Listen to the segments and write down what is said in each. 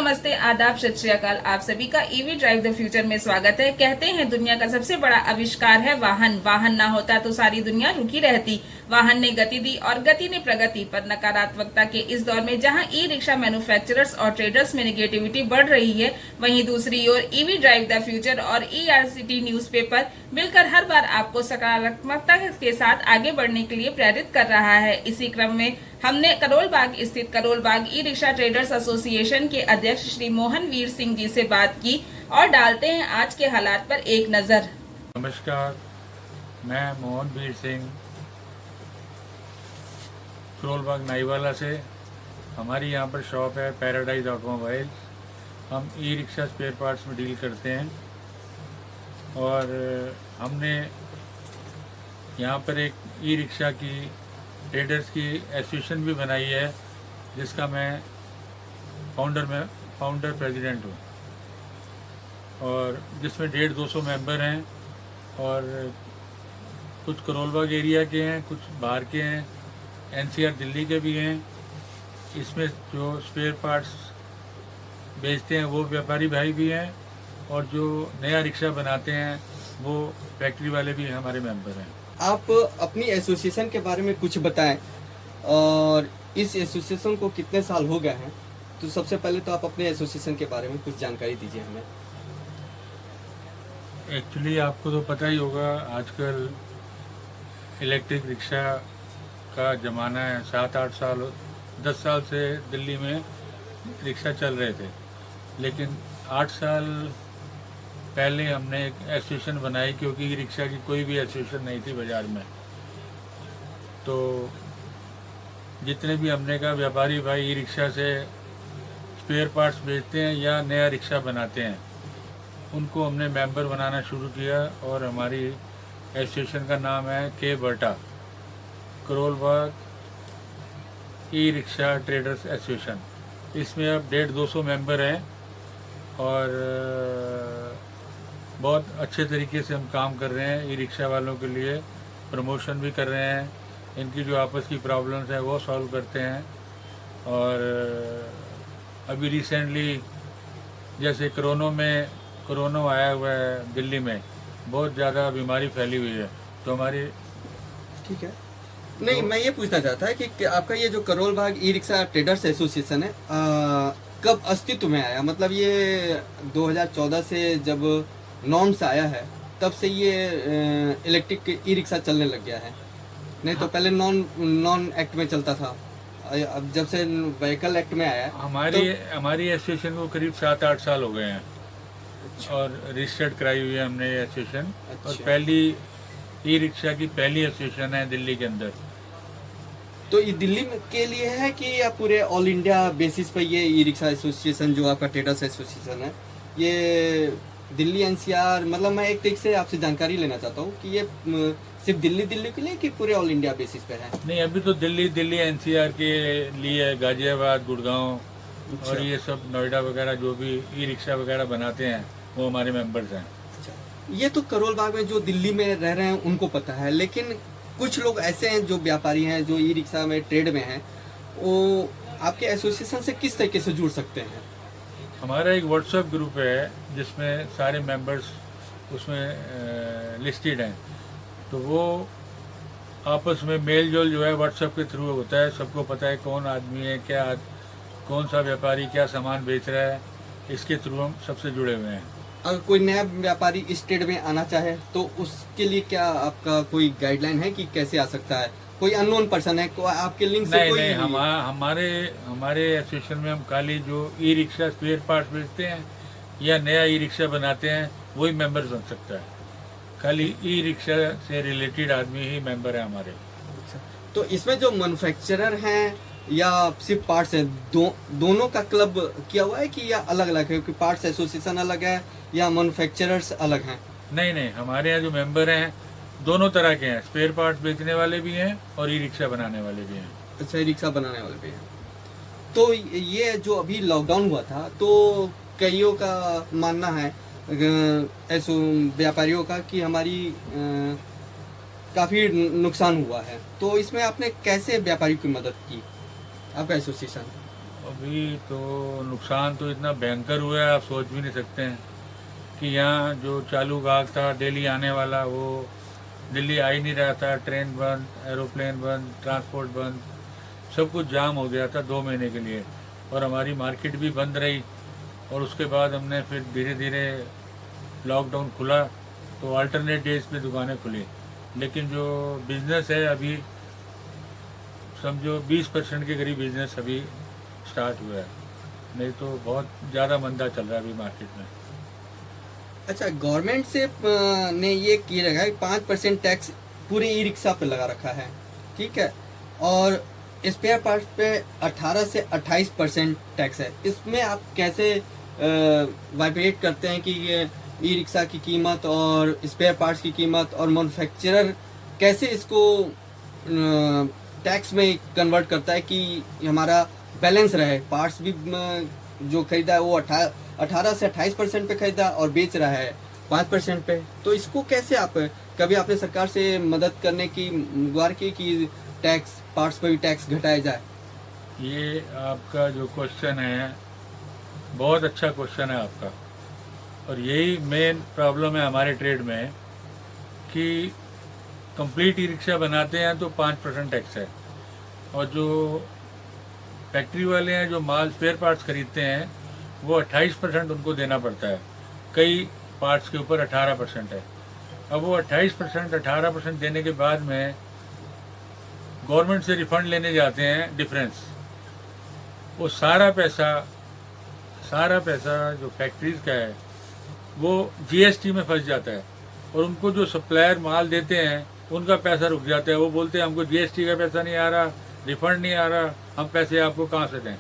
नमस्ते, आदाब, सत श्री अकाल। आप सभी का ईवी ड्राइव द फ्यूचर में स्वागत है। कहते हैं दुनिया का सबसे बड़ा आविष्कार है वाहन। वाहन ना होता तो सारी दुनिया रुकी रहती। वाहन ने गति दी और गति ने प्रगति। पर नकारात्मकता के इस दौर में जहां ई रिक्शा मैन्युफैक्चरर्स और ट्रेडर्स में नेगेटिविटी बढ़ रही है, वहीं दूसरी ओर ईवी ड्राइव द फ्यूचर और ERCT न्यूज़पेपर मिलकर हर बार आपको सकारात्मकता के साथ आगे बढ़ने के लिए प्रेरित कर रहा है। इसी क्रम में हमने करोल बाग स्थित Karol Bagh e rickshaw traders association के अध्यक्ष श्री मोहन वीर सिंह जी से बात की और डालते हैं आज के हालात पर एक नजर। नमस्कार, मैं मोहन वीर सिंह करोल बाग नाईवाला से। हमारी यहाँ पर शॉप है पैराडाइज ऑटोमोबाइल्स। हम ई रिक्शा स्पेयर पार्ट्स में डील करते हैं और हमने यहाँ पर एक ई रिक्शा की ट्रेडर्स की एसोसिएशन भी बनाई है, जिसका मैं फाउंडर प्रेसिडेंट हूँ और जिसमें 150-200 मेंबर हैं और कुछ करोल बाग एरिया के हैं, कुछ बाहर के हैं, NCR दिल्ली के भी हैं। इसमें जो स्पेयर पार्ट्स बेचते हैं वो व्यापारी भाई भी हैं और जो नया रिक्शा बनाते हैं वो फैक्ट्री वाले भी हमारे मेंबर हैं। आप अपनी एसोसिएशन के बारे में कुछ बताएं और इस एसोसिएशन को कितने साल हो गए हैं। तो सबसे पहले तो आप अपने एसोसिएशन के बारे में कुछ जानकारी दीजिए हमें। एक्चुअली आपको तो पता ही होगा, आजकल इलेक्ट्रिक रिक्शा का ज़माना है। 7-8 साल 10 साल से दिल्ली में रिक्शा चल रहे थे, लेकिन 8 साल पहले हमने एक एसोसिएशन बनाई, क्योंकि रिक्शा की कोई भी एसोसिएशन नहीं थी बाज़ार में। तो जितने भी हमने कहा व्यापारी भाई ई रिक्शा से स्पेयर पार्ट्स बेचते हैं या नया रिक्शा बनाते हैं, उनको हमने मेंबर बनाना शुरू किया और हमारी एसोसिएशन का नाम है के Berta Karol Bagh e rickshaw traders association. इसमें अब 150-200 मेंबर हैं और बहुत अच्छे तरीके से हम काम कर रहे हैं। ई रिक्शा वालों के लिए प्रमोशन भी कर रहे हैं, इनकी जो आपस की प्रॉब्लम्स हैं वो सॉल्व करते हैं। और अभी रिसेंटली जैसे कोरोना आया हुआ है दिल्ली में, बहुत ज़्यादा बीमारी फैली हुई है, तो हमारी ठीक है। नहीं, मैं ये पूछना चाहता है कि आपका ये जो Karol Bagh e rickshaw traders association है कब अस्तित्व में आया? मतलब ये 2014 से जब नॉर्म्स आया है तब से ये इलेक्ट्रिक ई रिक्शा चलने लग गया है, नहीं तो पहले नॉन एक्ट में चलता था। अब जब से व्हीकल एक्ट में आया हमारी एसोसिएशन को करीब 7-8 साल हो गए हैं। अच्छा। और रजिस्टर्ड कराई हुई है हमने ये एसोसिएशन। अच्छा। और पहली ई रिक्शा की पहली एसोसिएशन है दिल्ली के अंदर। तो ये दिल्ली के लिए है कि या पूरे ऑल इंडिया बेसिस पर ये ई रिक्शा एसोसिएशन जो आपका ट्रेडर्स एसोसिएशन है, ये दिल्ली NCR, मतलब मैं एक तरीके से आपसे जानकारी लेना चाहता हूँ कि ये सिर्फ दिल्ली के लिए कि पूरे ऑल इंडिया बेसिस पे है? नहीं, अभी तो दिल्ली NCR के लिए गाजियाबाद, गुड़गांव। अच्छा। और ये सब नोएडा वगैरह जो भी ई रिक्शा वगैरह बनाते हैं वो हमारे मेंबर्स हैं। अच्छा, ये तो करोल बाग में जो दिल्ली में रह रहे हैं उनको पता है, लेकिन कुछ लोग ऐसे हैं जो व्यापारी हैं, जो ई रिक्शा में ट्रेड में हैं, वो आपके एसोसिएशन से किस तरीके से जुड़ सकते हैं? हमारा एक व्हाट्सएप ग्रुप है जिसमें सारे मेंबर्स उसमें लिस्टेड हैं, तो वो आपस में मेल जोल जो है व्हाट्सएप के थ्रू होता है। सबको पता है कौन आदमी है, कौन सा व्यापारी क्या सामान बेच रहा है, इसके थ्रू हम सबसे जुड़े हुए हैं। अगर कोई नया व्यापारी इस ट्रेड में आना चाहे तो उसके लिए क्या आपका कोई गाइडलाइन है कि कैसे आ सकता है? कोई अननोन पर्सन है आपके लिंक से? नहीं, हमारे एसोसिएशन में हम खाली जो ई रिक्शा स्पेयर पार्ट बेचते हैं या नया ई रिक्शा बनाते हैं वही मेंबर बन सकता है। खाली ई रिक्शा से रिलेटेड आदमी ही मेंबर है हमारे। अच्छा, तो इसमें जो मैन्युफैक्चरर हैं या सिर्फ पार्ट्स हैं, दोनों का क्लब किया हुआ है कि या अलग अलग है? क्योंकि पार्ट्स एसोसिएशन अलग है या मैन्युफैक्चरर्स अलग हैं? नहीं, हमारे यहाँ जो मेंबर हैं दोनों तरह के हैं। स्पेयर पार्ट्स बेचने वाले भी हैं और ई रिक्शा बनाने वाले भी हैं। अच्छा, ई रिक्शा बनाने वाले भी हैं। तो ये जो अभी लॉकडाउन हुआ था तो कईयों का मानना है ऐसे व्यापारियों का कि हमारी काफ़ी नुकसान हुआ है, तो इसमें आपने कैसे व्यापारी की मदद की, आपका एसोसिएशन? अभी तो नुकसान तो इतना भयंकर हुआ है, आप सोच भी नहीं सकते हैं कि यहाँ जो चालू गाहक था दिल्ली आने वाला, वो दिल्ली आ ही नहीं रहा था। ट्रेन बंद, एरोप्लेन बंद, ट्रांसपोर्ट बंद, सब कुछ जाम हो गया था 2 महीने के लिए, और हमारी मार्केट भी बंद रही। और उसके बाद हमने फिर धीरे धीरे लॉकडाउन खुला तो अल्टरनेट डेज पे दुकानें खुली, लेकिन जो बिज़नेस है अभी समझो 20% के करीब बिज़नेस अभी स्टार्ट हुआ है, नहीं तो बहुत ज़्यादा मंदा चल रहा है अभी मार्केट में। अच्छा, गवर्नमेंट से ने ये किया रखा है 5% टैक्स पूरे ई रिक्शा पे लगा रखा है, ठीक है, और स्पेयर पार्ट्स पे 18 से 28% टैक्स है। इसमें आप कैसे वाइब्रेट करते हैं कि ये ई रिक्शा की कीमत और स्पेयर पार्ट्स की कीमत और मैन्युफैक्चरर कैसे इसको टैक्स में कन्वर्ट करता है कि हमारा बैलेंस रहे, पार्ट्स भी जो खरीदा है वो 18 से 28% पे खरीदा और बेच रहा है 5% पे, तो इसको कैसे आप कभी आपने सरकार से मदद करने की गुहार की कि टैक्स पार्ट्स पर भी टैक्स घटाया जाए? ये आपका जो क्वेश्चन है बहुत अच्छा क्वेश्चन है आपका, और यही मेन प्रॉब्लम है हमारे ट्रेड में कि कंप्लीट ई रिक्शा बनाते हैं तो 5% टैक्स है, और जो फैक्ट्री वाले हैं जो माल स्पेयर पार्ट्स खरीदते हैं वो 28% उनको देना पड़ता है। कई पार्ट्स के ऊपर 18% है। अब वो 28% 18% देने के बाद में गवर्नमेंट से रिफंड लेने जाते हैं डिफरेंस, वो सारा पैसा जो फैक्ट्रीज का है वो जीएसटी में फंस जाता है, और उनको जो सप्लायर माल देते हैं उनका पैसा रुक जाता है। वो बोलते हैं हमको जीएसटी का पैसा नहीं आ रहा, रिफंड नहीं आ रहा, हम पैसे आपको कहाँ से दें।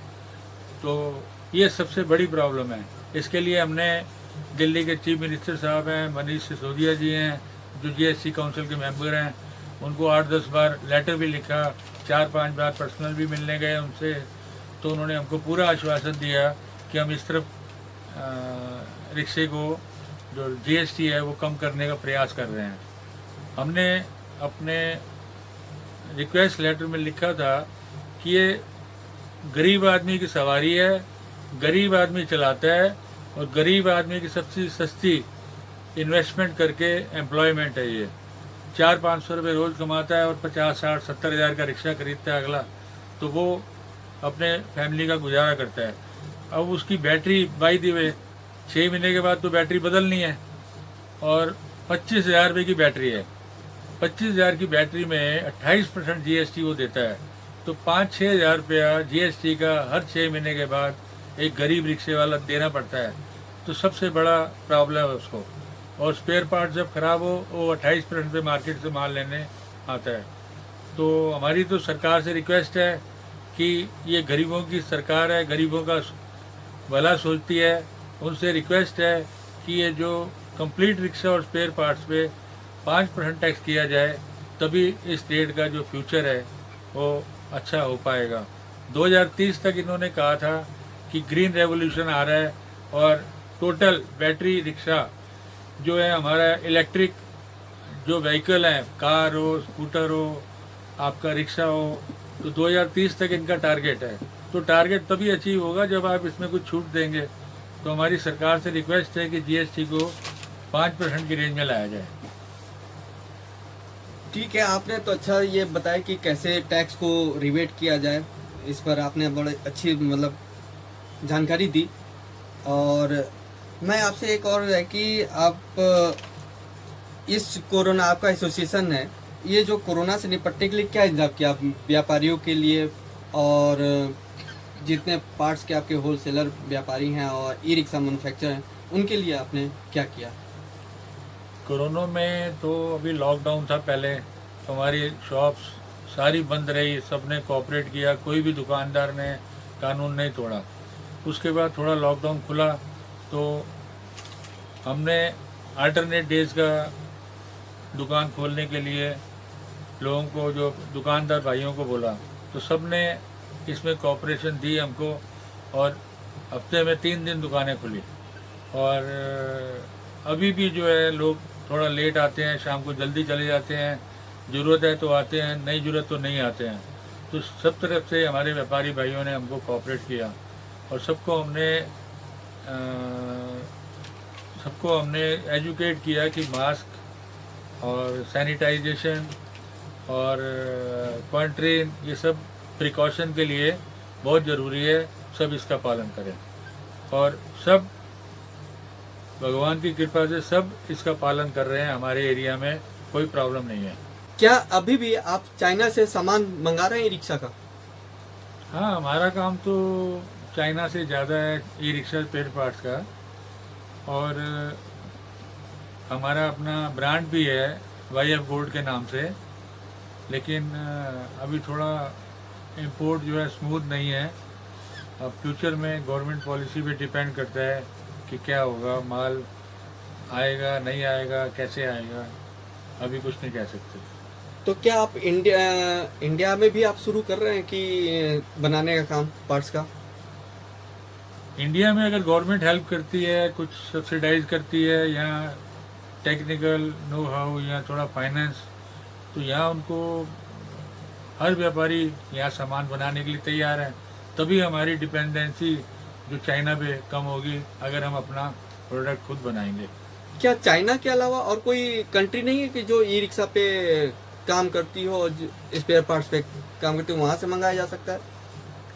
तो ये सबसे बड़ी प्रॉब्लम है। इसके लिए हमने दिल्ली के चीफ मिनिस्टर साहब हैं, मनीष सिसोदिया जी हैं, जो जीएसटी काउंसिल के मेंबर हैं, उनको 8-10 बार लेटर भी लिखा, 4-5 बार पर्सनल भी मिलने गए उनसे, तो उन्होंने हमको पूरा आश्वासन दिया कि हम इस तरफ रिक्शे को जो जीएसटी है वो कम करने का प्रयास कर रहे हैं। हमने अपने रिक्वेस्ट लेटर में लिखा था कि ये गरीब आदमी की सवारी है, गरीब आदमी चलाता है, और गरीब आदमी की सबसे सस्ती इन्वेस्टमेंट करके एम्प्लॉयमेंट है। ये 400-500 रुपये रोज़ कमाता है और 50-60-70 हज़ार का रिक्शा खरीदता है अगला, तो वो अपने फैमिली का गुजारा करता है। अब उसकी बैटरी बाई दी वे 6 महीने के बाद तो बैटरी बदलनी है, और 25,000 रुपये की बैटरी है। 25,000 की बैटरी में 28% जीएसटी वो देता है, तो 5-6 हज़ार रुपया जीएसटी का हर 6 महीने के बाद एक गरीब रिक्शे वाला देना पड़ता है। तो सबसे बड़ा प्रॉब्लम है उसको। और स्पेयर पार्ट जब खराब हो वो 28% पे मार्केट से माल लेने आता है। तो हमारी तो सरकार से रिक्वेस्ट है कि ये गरीबों की सरकार है, गरीबों का भला सोचती है, उनसे रिक्वेस्ट है कि ये जो कंप्लीट रिक्शा और स्पेयर पार्ट्स पे 5% टैक्स किया जाए, तभी इस ट्रेड का जो फ्यूचर है वो अच्छा हो पाएगा। 2030 तक इन्होंने कहा था कि ग्रीन रेवोल्यूशन आ रहा है, और टोटल बैटरी रिक्शा जो है हमारा इलेक्ट्रिक जो व्हीकल हैं, कार हो, स्कूटर हो, आपका रिक्शा हो, तो 2030 तक इनका टारगेट है। तो टारगेट तभी अचीव होगा जब आप इसमें कुछ छूट देंगे। तो हमारी सरकार से रिक्वेस्ट है कि जीएसटी को 5% की रेंज में लाया जाए। ठीक है, आपने तो अच्छा ये बताया कि कैसे टैक्स को रिबेट किया जाए, इस पर आपने बड़े अच्छी मतलब जानकारी दी। और मैं आपसे एक और है कि आप इस कोरोना आपका एसोसिएशन है, ये जो कोरोना से निपटने के लिए क्या इंतजाम किया व्यापारियों के लिए, और जितने पार्ट्स के आपके होलसेलर व्यापारी हैं और ई रिक्शा मैन्युफैक्चरर हैं उनके लिए आपने क्या किया? कोरोना में तो अभी लॉकडाउन था पहले, तो हमारी शॉप्स सारी बंद रही, सबने कोऑपरेट किया, कोई भी दुकानदार ने कानून नहीं तोड़ा। उसके बाद थोड़ा लॉकडाउन खुला तो हमने अल्टरनेट डेज का दुकान खोलने के लिए लोगों को, जो दुकानदार भाइयों को बोला, तो सब ने इसमें कोऑपरेशन दी हमको, और हफ्ते में 3 दिन दुकानें खुली। और अभी भी जो है लोग थोड़ा लेट आते हैं, शाम को जल्दी चले जाते हैं, ज़रूरत है तो आते हैं, नहीं ज़रूरत तो नहीं आते हैं। तो सब तरफ से हमारे व्यापारी भाइयों ने हमको कोऑपरेट किया। और सबको हमने एजुकेट किया कि मास्क और सैनिटाइजेशन और क्वारंटीन ये सब प्रिकॉशन के लिए बहुत ज़रूरी है, सब इसका पालन करें। और सब भगवान की कृपा से सब इसका पालन कर रहे हैं, हमारे एरिया में कोई प्रॉब्लम नहीं है। क्या अभी भी आप चाइना से सामान मंगा रहे हैं ई रिक्शा का? हाँ, हमारा काम तो चाइना से ज़्यादा है ई रिक्शा स्पेयर पार्ट्स का, और हमारा अपना ब्रांड भी है YF गोल्ड के नाम से, लेकिन अभी थोड़ा इंपोर्ट जो है स्मूथ नहीं है। अब फ्यूचर में गवर्नमेंट पॉलिसी पे डिपेंड करता है कि क्या होगा, माल आएगा नहीं आएगा, कैसे आएगा, अभी कुछ नहीं कह सकते। तो क्या आप इंडिया में भी आप शुरू कर रहे हैं कि बनाने का काम पार्ट्स का? इंडिया में अगर गवर्नमेंट हेल्प करती है, कुछ सब्सिडाइज करती है, या टेक्निकल नो हाउ या थोड़ा फाइनेंस, तो यहाँ उनको हर व्यापारी यहाँ सामान बनाने के लिए तैयार है। तभी हमारी डिपेंडेंसी जो चाइना पे कम होगी, अगर हम अपना प्रोडक्ट खुद बनाएंगे। क्या चाइना के अलावा और कोई कंट्री नहीं है कि जो ई रिक्शा पे काम करती हो और स्पेयर पार्ट्स पे काम करती हो, वहाँ से मंगाया जा सकता है?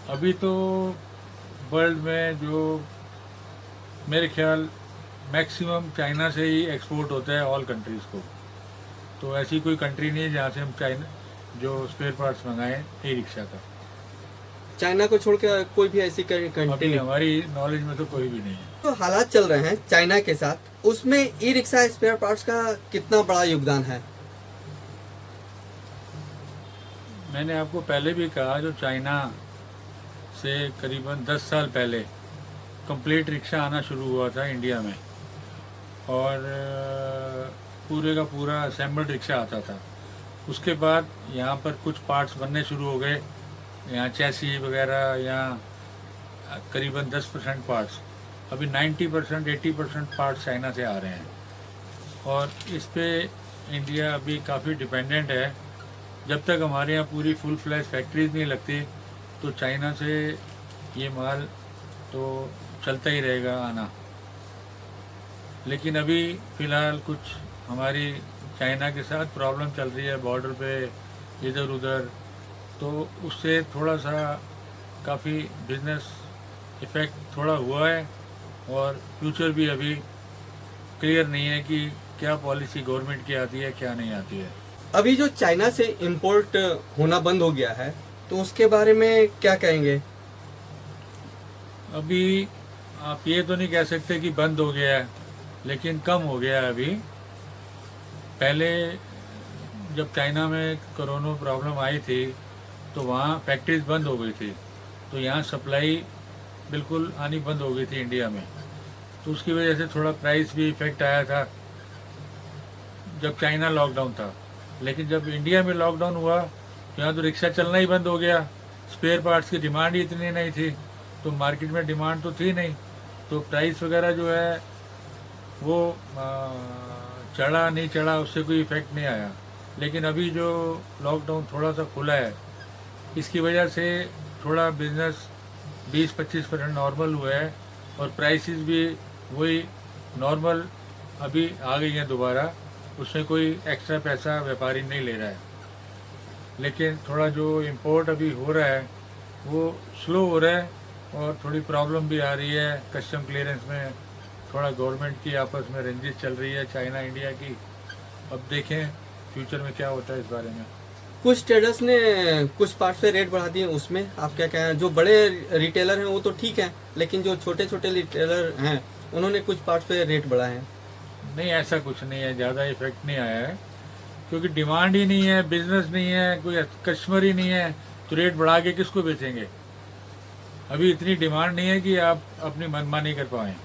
अभी तो वर्ल्ड में जो मेरे ख्याल मैक्सिमम चाइना से ही एक्सपोर्ट होता है ऑल कंट्रीज़ को, तो ऐसी कोई कंट्री नहीं है जहाँ से हम चाइना जो स्पेयर पार्ट्स मंगाएं ई रिक्शा का। चाइना को छोड़ के कोई भी ऐसी कंट्री अभी नहीं? हमारी नॉलेज में तो कोई भी नहीं है। तो हालात चल रहे हैं चाइना के साथ, उसमें ई रिक्शा स्पेयर पार्ट्स का कितना बड़ा योगदान है? मैंने आपको पहले भी कहा, जो चाइना से करीबन 10 साल पहले कंप्लीट रिक्शा आना शुरू हुआ था इंडिया में, और पूरे का पूरा असेंबल्ड रिक्शा आता था। उसके बाद यहाँ पर कुछ पार्ट्स बनने शुरू हो गए, यहाँ चैसी वगैरह, यहाँ करीबन 10% पार्ट्स, अभी 90% 80% पार्ट्स चाइना से आ रहे हैं, और इस पे इंडिया अभी काफ़ी डिपेंडेंट है। जब तक हमारे यहाँ पूरी फुल फ्लैश फैक्ट्रीज नहीं लगती, तो चाइना से ये माल तो चलता ही रहेगा आना। लेकिन अभी फ़िलहाल कुछ हमारी चाइना के साथ प्रॉब्लम चल रही है बॉर्डर पे इधर उधर, तो उससे थोड़ा सा काफ़ी बिजनेस इफ़ेक्ट थोड़ा हुआ है, और फ्यूचर भी अभी क्लियर नहीं है कि क्या पॉलिसी गवर्नमेंट की आती है, क्या नहीं आती है। अभी जो चाइना से इंपोर्ट होना बंद हो गया है, तो उसके बारे में क्या कहेंगे? अभी आप ये तो नहीं कह सकते कि बंद हो गया है, लेकिन कम हो गया है। अभी पहले जब चाइना में कोरोना प्रॉब्लम आई थी, तो वहाँ फैक्ट्रीज बंद हो गई थी, तो यहाँ सप्लाई बिल्कुल आनी बंद हो गई थी इंडिया में, तो उसकी वजह से थोड़ा प्राइस भी इफेक्ट आया था जब चाइना लॉकडाउन था। लेकिन जब इंडिया में लॉकडाउन हुआ, तो यहाँ तो रिक्शा चलना ही बंद हो गया, स्पेयर पार्ट्स की डिमांड ही इतनी नहीं थी, तो मार्केट में डिमांड तो थी नहीं, तो प्राइस वगैरह जो है वो चढ़ा नहीं चढ़ा, उससे कोई इफेक्ट नहीं आया। लेकिन अभी जो लॉकडाउन थोड़ा सा खुला है, इसकी वजह से थोड़ा बिजनेस 20-25% नॉर्मल हुआ है, और प्राइसेस भी वही नॉर्मल अभी आ गई हैं दोबारा, उसमें कोई एक्स्ट्रा पैसा व्यापारी नहीं ले रहा है। लेकिन थोड़ा जो इंपोर्ट अभी हो रहा है वो स्लो हो रहा है, और थोड़ी प्रॉब्लम भी आ रही है कस्टम क्लियरेंस में, थोड़ा गवर्नमेंट की आपस में रंजिश चल रही है चाइना इंडिया की। अब देखें फ्यूचर में क्या होता है इस बारे में। कुछ ट्रेडर्स ने कुछ पार्ट्स पे रेट बढ़ा दिए, उसमें आप क्या कहें? जो बड़े रिटेलर हैं वो तो ठीक है, लेकिन जो छोटे छोटे रिटेलर हैं उन्होंने कुछ पार्ट्स पे रेट बढ़ाए हैं। नहीं, ऐसा कुछ नहीं है, ज़्यादा इफेक्ट नहीं आया है, क्योंकि डिमांड ही नहीं है, बिजनेस नहीं है, कोई कस्टमर ही नहीं है, तो रेट बढ़ा के किसको बेचेंगे। अभी इतनी डिमांड नहीं है कि आप अपनी मनमानी कर पाएँ।